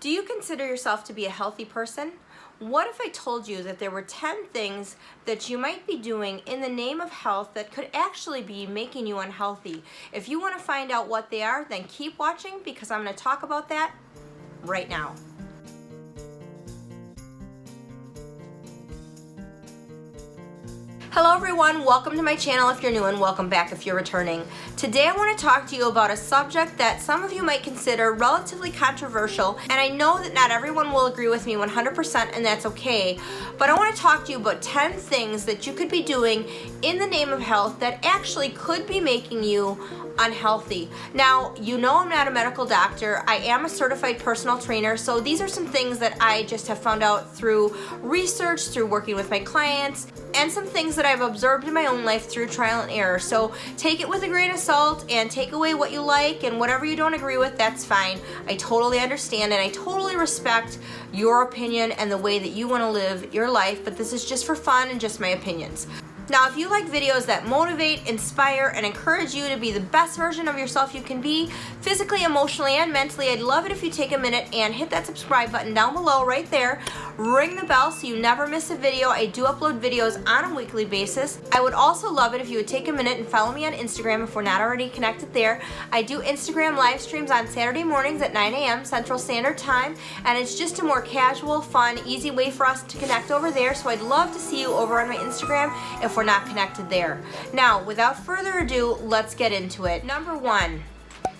Do you consider yourself to be a healthy person? What if I told you that there were 10 things that you might be doing in the name of health that could actually be making you unhealthy? If you want to find out what they are, then keep watching because I'm going to talk about that right now. Hello everyone, welcome to my channel if you're new and welcome back if you're returning. Today I want to talk to you about a subject that some of you might consider relatively controversial, and I know that not everyone will agree with me 100% and that's okay, but I want to talk to you about 10 things that you could be doing in the name of health that actually could be making you unhealthy. Now, you know I'm not a medical doctor. I am a certified personal trainer, so these are some things that I just have found out through research, through working with my clients, and some things that I've observed in my own life through trial and error. So take it with a grain of salt and take away what you like, and whatever you don't agree with, that's fine. I totally understand and I totally respect your opinion and the way that you want to live your life, but this is just for fun and just my opinions. Now, if you like videos that motivate, inspire, and encourage you to be the best version of yourself you can be, physically, emotionally, and mentally, I'd love it if you take a minute and hit that subscribe button down below right there. Ring the bell so you never miss a video. I do upload videos on a weekly basis. I would also love it if you would take a minute and follow me on Instagram if we're not already connected there. I do Instagram live streams on Saturday mornings at 9 a.m. Central Standard Time, and it's just a more casual, fun, easy way for us to connect over there, so I'd love to see you over on my Instagram if we're not connected there. Now, without further ado, let's get into it. Number one,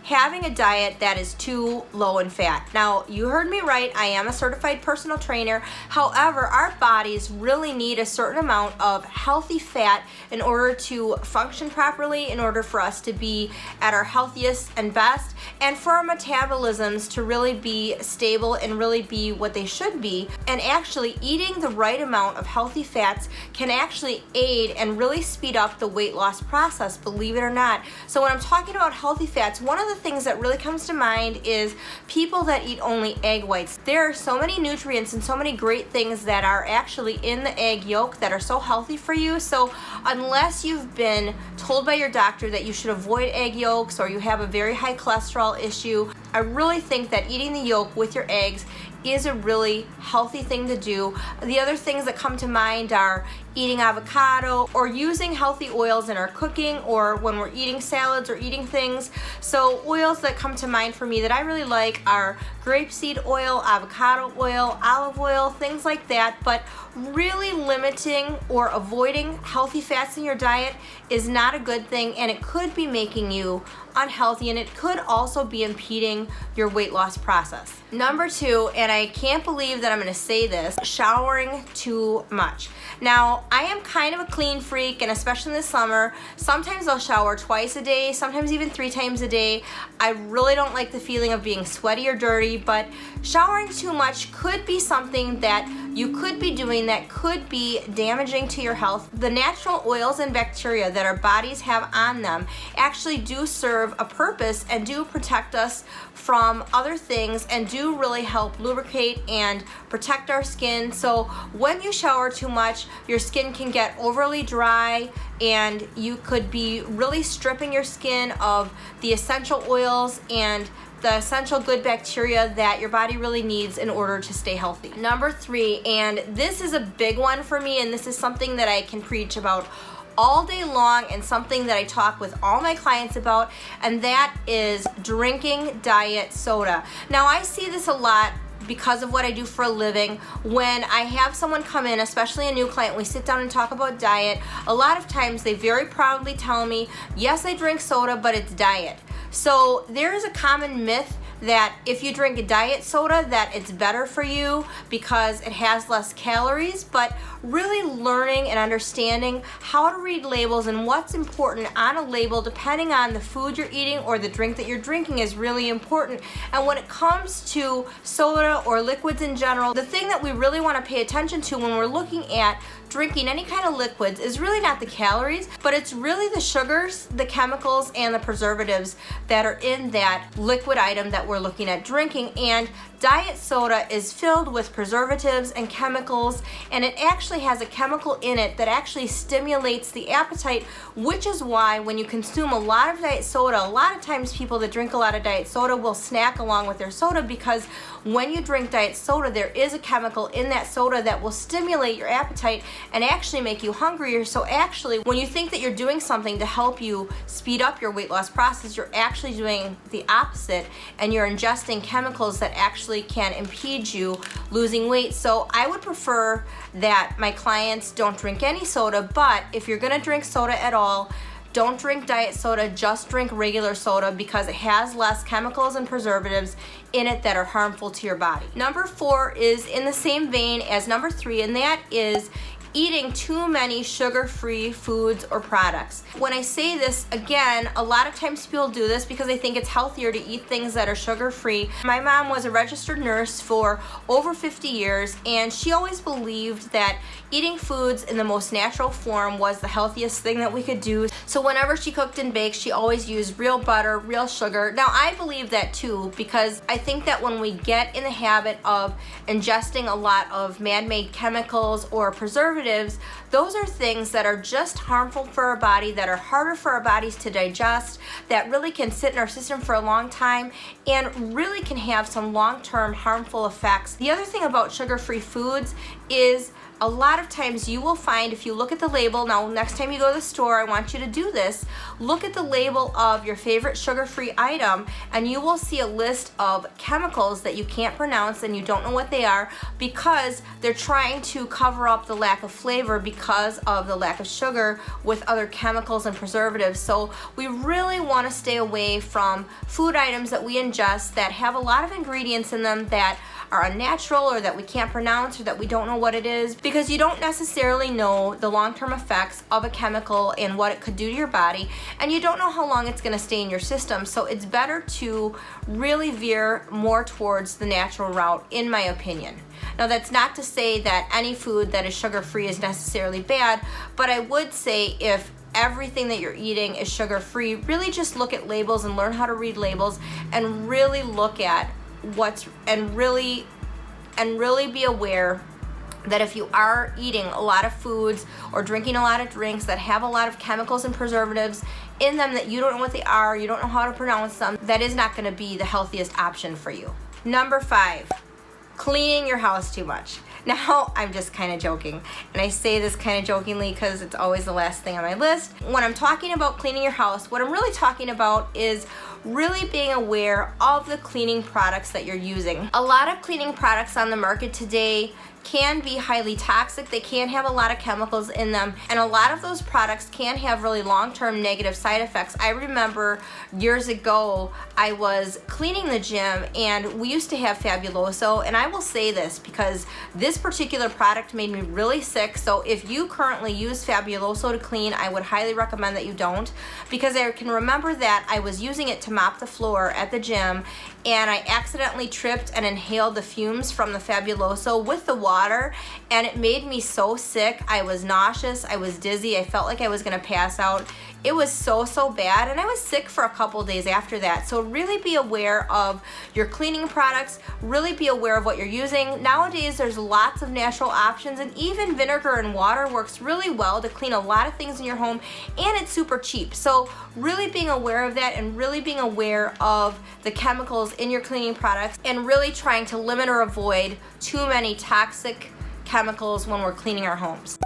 having a diet that is too low in fat. Now, you heard me right, I am a certified personal trainer. However, our bodies really need a certain amount of healthy fat in order to function properly, in order for us to be at our healthiest and best, and for our metabolisms to really be stable and really be what they should be. And actually, eating the right amount of healthy fats can actually aid and really speed up the weight loss process, believe it or not. So when I'm talking about healthy fats, one of the things that really comes to mind is people that eat only egg whites. There are so many nutrients and so many great things that are actually in the egg yolk that are so healthy for you. So unless you've been told by your doctor that you should avoid egg yolks or you have a very high cholesterol issue, I really think that eating the yolk with your eggs is a really healthy thing to do. The other things that come to mind are eating avocado or using healthy oils in our cooking or when we're eating salads or eating things. So oils that come to mind for me that I really like are grapeseed oil, avocado oil, olive oil, things like that. But really limiting or avoiding healthy fats in your diet is not a good thing, and it could be making you unhealthy, and it could also be impeding your weight loss process. Number two, and I can't believe that I'm going to say this, showering too much. Now, I am kind of a clean freak, and especially in the summer, sometimes I'll shower twice a day, sometimes even 3 times a day. I really don't like the feeling of being sweaty or dirty, but showering too much could be something that you could be doing that could be damaging to your health. The natural oils and bacteria that our bodies have on them actually do serve a purpose and do protect us from other things and do really help lubricate and protect our skin. So when you shower too much, your skin can get overly dry and you could be really stripping your skin of the essential oils and the essential good bacteria that your body really needs in order to stay healthy. Number 3, and this is a big one for me, and this is something that I can preach about all day long and something that I talk with all my clients about, and that is drinking diet soda. Now, I see this a lot because of what I do for a living. When I have someone come in, especially a new client, we sit down and talk about diet, a lot of times they very proudly tell me, yes, I drink soda, but it's diet. So there is a common myth that if you drink a diet soda that it's better for you because it has less calories, but really learning and understanding how to read labels and what's important on a label depending on the food you're eating or the drink that you're drinking is really important. And when it comes to soda or liquids in general, the thing that we really want to pay attention to when we're looking at drinking any kind of liquids is really not the calories, but it's really the sugars, the chemicals, and the preservatives that are in that liquid item that we're looking at drinking. And Diet soda is filled with preservatives and chemicals, and it actually has a chemical in it that actually stimulates the appetite, which is why when you consume a lot of diet soda, a lot of times people that drink a lot of diet soda will snack along with their soda, because when you drink diet soda, there is a chemical in that soda that will stimulate your appetite and actually make you hungrier. So actually, when you think that you're doing something to help you speed up your weight loss process, you're actually doing the opposite, and you're ingesting chemicals that actually can impede you losing weight. So I would prefer that my clients don't drink any soda, but if you're gonna drink soda at all, don't drink diet soda, just drink regular soda, because it has less chemicals and preservatives in it that are harmful to your body. Number 4 is in the same vein as number 3, and that is eating too many sugar-free foods or products. When I say this, again, a lot of times people do this because they think it's healthier to eat things that are sugar-free. My mom was a registered nurse for over 50 years, and she always believed that eating foods in the most natural form was the healthiest thing that we could do. So whenever she cooked and baked, she always used real butter, real sugar. Now, I believe that too, because I think that when we get in the habit of ingesting a lot of man-made chemicals or preservatives, those are things that are just harmful for our body, that are harder for our bodies to digest, that really can sit in our system for a long time and really can have some long-term harmful effects. The other thing about sugar-free foods is a lot of times you will find, if you look at the label, now next time you go to the store, I want you to do this, look at the label of your favorite sugar-free item, and you will see a list of chemicals that you can't pronounce and you don't know what they are, because they're trying to cover up the lack of flavor because of the lack of sugar with other chemicals and preservatives. So we really want to stay away from food items that we ingest that have a lot of ingredients in them that are unnatural or that we can't pronounce or that we don't know what it is, because you don't necessarily know the long-term effects of a chemical and what it could do to your body, and you don't know how long it's going to stay in your system. So it's better to really veer more towards the natural route, in my opinion. Now, that's not to say that any food that is sugar-free is necessarily bad, but I would say if everything that you're eating is sugar-free, really just look at labels and learn how to read labels, and really look at and really be aware that if you are eating a lot of foods or drinking a lot of drinks that have a lot of chemicals and preservatives in them that you don't know what they are, you don't know how to pronounce them, that is not going to be the healthiest option for you. Number 5, cleaning your house too much. Now, I'm just kind of joking, and I say this kind of jokingly because it's always the last thing on my list. When I'm talking about cleaning your house, what I'm really talking about is really being aware of the cleaning products that you're using. A lot of cleaning products on the market today can be highly toxic. They can have a lot of chemicals in them, and a lot of those products can have really long-term negative side effects. I remember years ago I was cleaning the gym and we used to have Fabuloso, and I will say this because this particular product made me really sick. So if you currently use Fabuloso to clean, I would highly recommend that you don't, because I can remember that I was using it to mop the floor at the gym, and I accidentally tripped and inhaled the fumes from the Fabuloso with the water, and it made me so sick. I was nauseous, I was dizzy, I felt like I was gonna pass out. It was so bad, and I was sick for a couple days after that. So really be aware of your cleaning products, really be aware of what you're using. Nowadays there's lots of natural options, and even vinegar and water works really well to clean a lot of things in your home, and it's super cheap. So really being aware of that, and really being aware of the chemicals in your cleaning products, and really trying to limit or avoid too many toxic chemicals when we're cleaning our homes.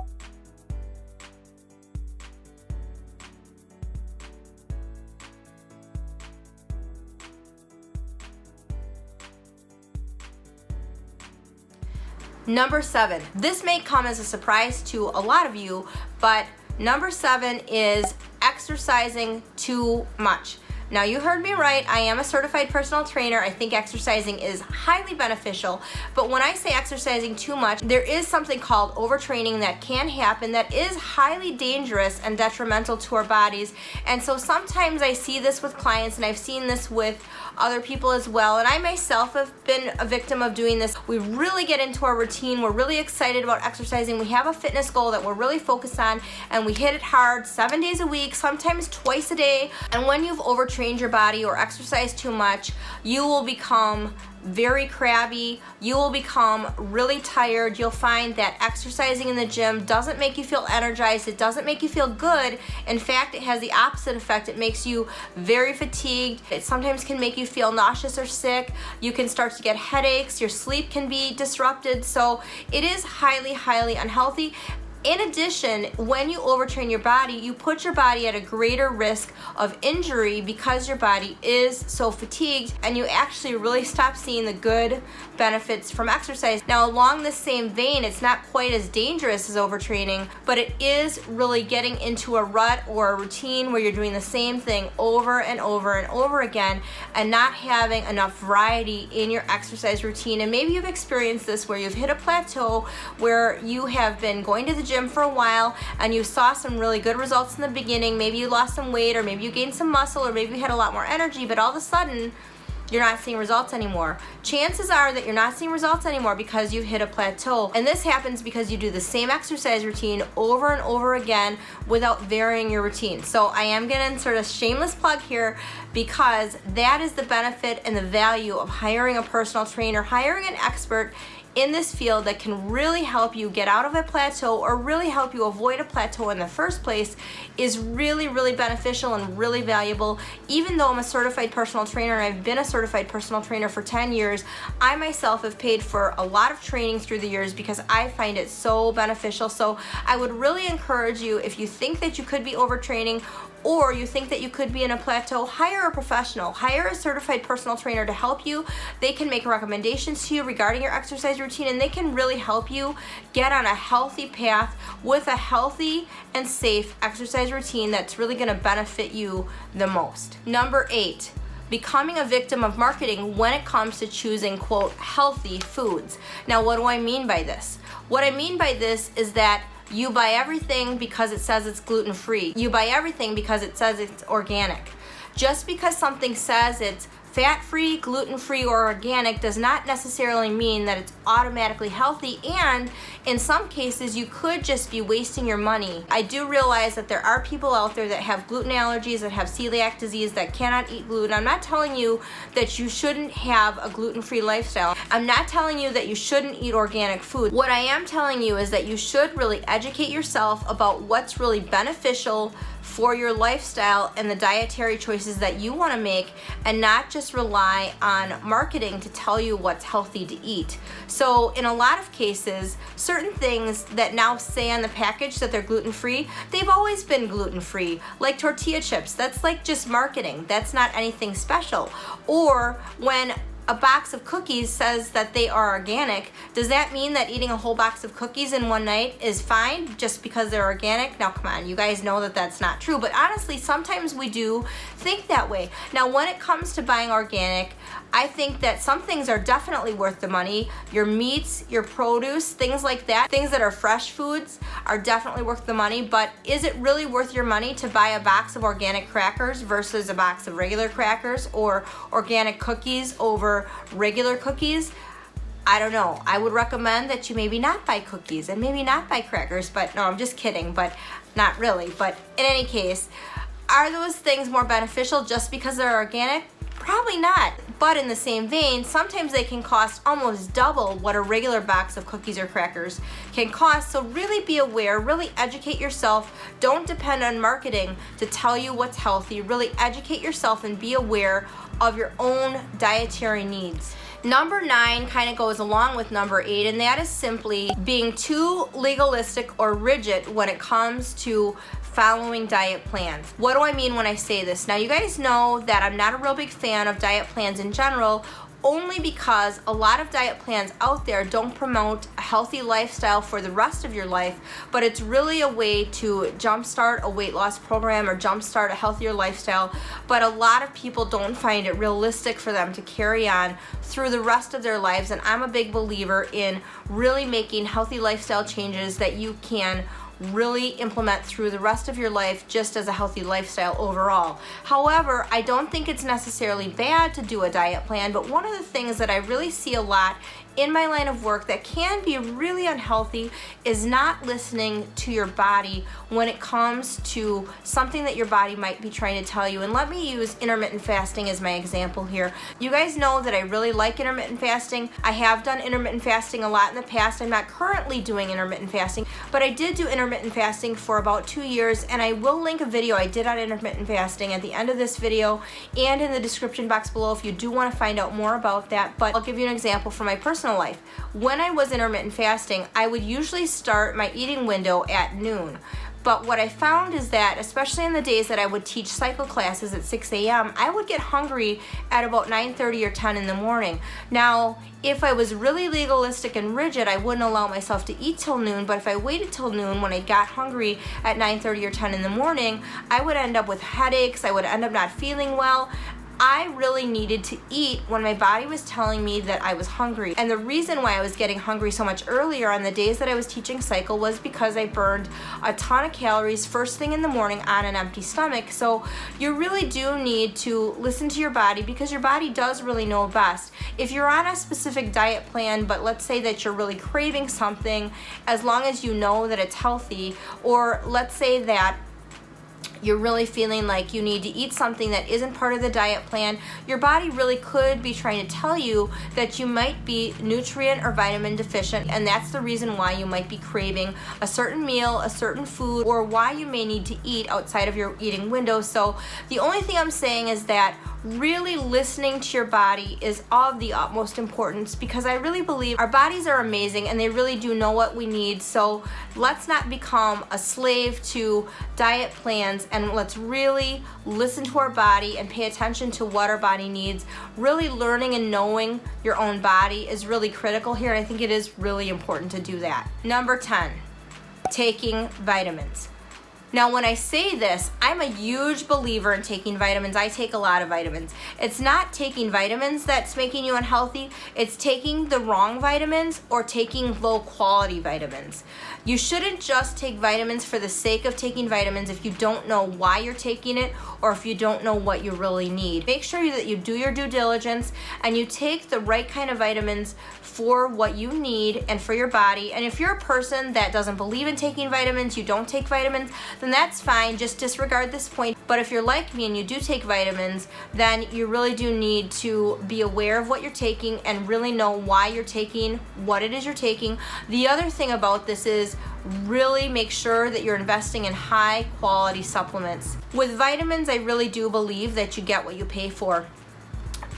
Number 7, this may come as a surprise to a lot of you, but number 7 is exercising too much. Now, you heard me right. I am a certified personal trainer. I think exercising is highly beneficial. But when I say exercising too much, there is something called overtraining that can happen that is highly dangerous and detrimental to our bodies. And so sometimes I see this with clients, and I've seen this with other people as well. And I myself have been a victim of doing this. We really get into our routine. We're really excited about exercising. We have a fitness goal that we're really focused on, and we hit it hard 7 days a week, sometimes twice a day. And when you've overtrained overtrained your body or exercised too much, you will become very crabby, you will become really tired. You'll find that exercising in the gym doesn't make you feel energized, it doesn't make you feel good. In fact, it has the opposite effect. It makes you very fatigued. It sometimes can make you feel nauseous or sick. You can start to get headaches, your sleep can be disrupted. So it is highly, highly unhealthy. In addition, when you overtrain your body, you put your body at a greater risk of injury because your body is so fatigued, and you actually really stop seeing the good benefits from exercise. Now, along the same vein, it's not quite as dangerous as overtraining, but it is really getting into a rut or a routine where you're doing the same thing over and over and over again and not having enough variety in your exercise routine. And maybe you've experienced this where you've hit a plateau where you have been going to the gym for a while and you saw some really good results in the beginning. Maybe you lost some weight, or maybe you gained some muscle, or maybe you had a lot more energy, but all of a sudden you're not seeing results anymore. Chances are that you're not seeing results anymore because you hit a plateau. And this happens because you do the same exercise routine over and over again without varying your routine. So I am gonna insert a shameless plug here, because that is the benefit and the value of hiring a personal trainer, hiring an expert in this field that can really help you get out of a plateau or really help you avoid a plateau in the first place, is really, really beneficial and really valuable. Even though I'm a certified personal trainer and I've been a certified personal trainer for 10 years, I myself have paid for a lot of trainings through the years because I find it so beneficial. So I would really encourage you, if you think that you could be overtraining or you think that you could be in a plateau, hire a professional, hire a certified personal trainer to help you. They can make recommendations to you regarding your exercise routine, and they can really help you get on a healthy path with a healthy and safe exercise routine that's really gonna benefit you the most. Number 8, becoming a victim of marketing when it comes to choosing, quote, healthy foods. Now, what do I mean by this? What I mean by this is that you buy everything because it says it's gluten-free. You buy everything because it says it's organic. Just because something says it's fat-free, gluten-free, or organic does not necessarily mean that it's automatically healthy, and in some cases you could just be wasting your money. I do realize that there are people out there that have gluten allergies, that have celiac disease, that cannot eat gluten. I'm not telling you that you shouldn't have a gluten-free lifestyle. I'm not telling you that you shouldn't eat organic food. What I am telling you is that you should really educate yourself about what's really beneficial for your lifestyle and the dietary choices that you want to make, and not just rely on marketing to tell you what's healthy to eat. So in a lot of cases, certain things that now say on the package that they're gluten-free, they've always been gluten-free. Like tortilla chips, that's like just marketing. That's not anything special. Or when a box of cookies says that they are organic, does that mean that eating a whole box of cookies in one night is fine just because they're organic? Now, come on, you guys know that that's not true, but honestly, sometimes we do think that way. Now, when it comes to buying organic, I think that some things are definitely worth the money. Your meats, your produce, things like that, things that are fresh foods are definitely worth the money, but is it really worth your money to buy a box of organic crackers versus a box of regular crackers, or organic cookies over regular cookies? I don't know. I would recommend that you maybe not buy cookies and maybe not buy crackers, but no, I'm just kidding, but not really. But in any case, are those things more beneficial just because they're organic? Probably not. But in the same vein, sometimes they can cost almost double what a regular box of cookies or crackers can cost. So really be aware, really educate yourself. Don't depend on marketing to tell you what's healthy. Really educate yourself and be aware of your own dietary needs. Number 9 kind of goes along with number 8, and that is simply being too legalistic or rigid when it comes to following diet plans. What do I mean when I say this? Now, you guys know that I'm not a real big fan of diet plans in general, only because a lot of diet plans out there don't promote a healthy lifestyle for the rest of your life, but it's really a way to jumpstart a weight loss program or jumpstart a healthier lifestyle. But a lot of people don't find it realistic for them to carry on through the rest of their lives, and I'm a big believer in really making healthy lifestyle changes that you can really implement through the rest of your life just as a healthy lifestyle overall. However, I don't think it's necessarily bad to do a diet plan, but one of the things that I really see a lot in my line of work that can be really unhealthy is not listening to your body when it comes to something that your body might be trying to tell you. And let me use intermittent fasting as my example here. You guys know that I really like intermittent fasting. I have done intermittent fasting a lot in the past. I'm not currently doing intermittent fasting, but I did do intermittent fasting for about 2 years, and I will link a video I did on intermittent fasting at the end of this video and in the description box below if you do want to find out more about that. But I'll give you an example from my personal life. When I was intermittent fasting, I would usually start my eating window at noon. But what I found is that, especially in the days that I would teach cycle classes at 6 a.m., I would get hungry at about 9:30 or 10 in the morning. Now, if I was really legalistic and rigid, I wouldn't allow myself to eat till noon, but if I waited till noon when I got hungry at 9:30 or 10 in the morning, I would end up with headaches, I would end up not feeling well. I really needed to eat when my body was telling me that I was hungry. And the reason why I was getting hungry so much earlier on the days that I was teaching cycle was because I burned a ton of calories first thing in the morning on an empty stomach. So you really do need to listen to your body because your body does really know best. If you're on a specific diet plan, but let's say that you're really craving something, as long as you know that it's healthy, or let's say that you're really feeling like you need to eat something that isn't part of the diet plan, your body really could be trying to tell you that you might be nutrient or vitamin deficient, and that's the reason why you might be craving a certain meal, a certain food, or why you may need to eat outside of your eating window. So the only thing I'm saying is that really listening to your body is of the utmost importance, because I really believe our bodies are amazing and they really do know what we need. So let's not become a slave to diet plans, and let's really listen to our body and pay attention to what our body needs. Really learning and knowing your own body is really critical here, and I think it is really important to do that. Number 10, taking vitamins. Now, when I say this, I'm a huge believer in taking vitamins. I take a lot of vitamins. It's not taking vitamins that's making you unhealthy. It's taking the wrong vitamins or taking low quality vitamins. You shouldn't just take vitamins for the sake of taking vitamins if you don't know why you're taking it or if you don't know what you really need. Make sure that you do your due diligence and you take the right kind of vitamins for what you need and for your body. And if you're a person that doesn't believe in taking vitamins, you don't take vitamins, then that's fine. Just disregard this point. But if you're like me and you do take vitamins, then you really do need to be aware of what you're taking and really know why you're taking what it is you're taking. The other thing about this is really make sure that you're investing in high quality supplements. With vitamins, I really do believe that you get what you pay for.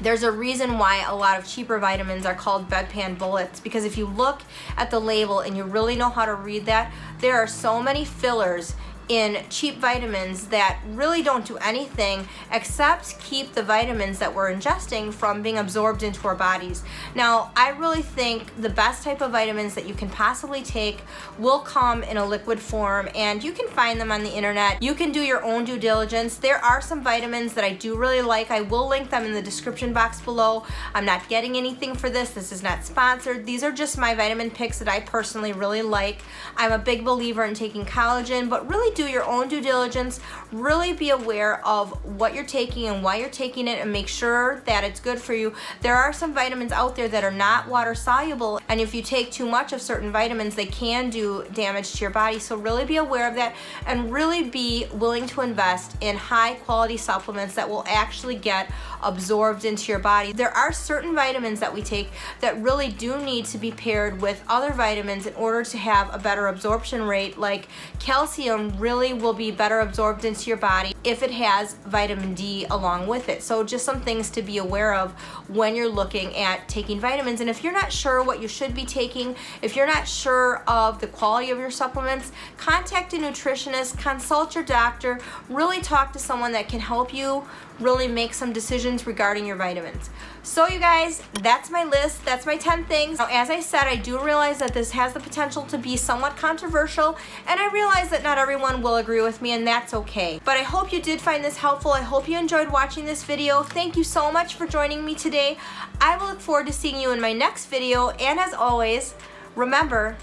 There's a reason why a lot of cheaper vitamins are called bedpan bullets, because if you look at the label and you really know how to read that, there are so many fillers in cheap vitamins that really don't do anything except keep the vitamins that we're ingesting from being absorbed into our bodies. Now, I really think the best type of vitamins that you can possibly take will come in a liquid form, and you can find them on the internet. You can do your own due diligence. There are some vitamins that I do really like. I will link them in the description box below. I'm not getting anything for this. This is not sponsored. These are just my vitamin picks that I personally really like. I'm a big believer in taking collagen, but really do your own due diligence. Really be aware of what you're taking and why you're taking it, and make sure that it's good for you. There are some vitamins out there that are not water soluble, and if you take too much of certain vitamins, they can do damage to your body. So really be aware of that, and really be willing to invest in high quality supplements that will actually get absorbed into your body. There are certain vitamins that we take that really do need to be paired with other vitamins in order to have a better absorption rate. Like calcium really will be better absorbed into your body if it has vitamin D along with it. So just some things to be aware of when you're looking at taking vitamins. And if you're not sure what you should be taking, if you're not sure of the quality of your supplements, contact a nutritionist, consult your doctor, really talk to someone that can help you really make some decisions regarding your vitamins. So you guys, that's my list. That's my 10 things. Now, as I said, I do realize that this has the potential to be somewhat controversial, and I realize that not everyone will agree with me, and that's okay. But I hope you did find this helpful. I hope you enjoyed watching this video. Thank you so much for joining me today. I will look forward to seeing you in my next video, and as always, remember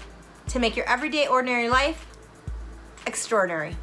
to make your everyday ordinary life extraordinary.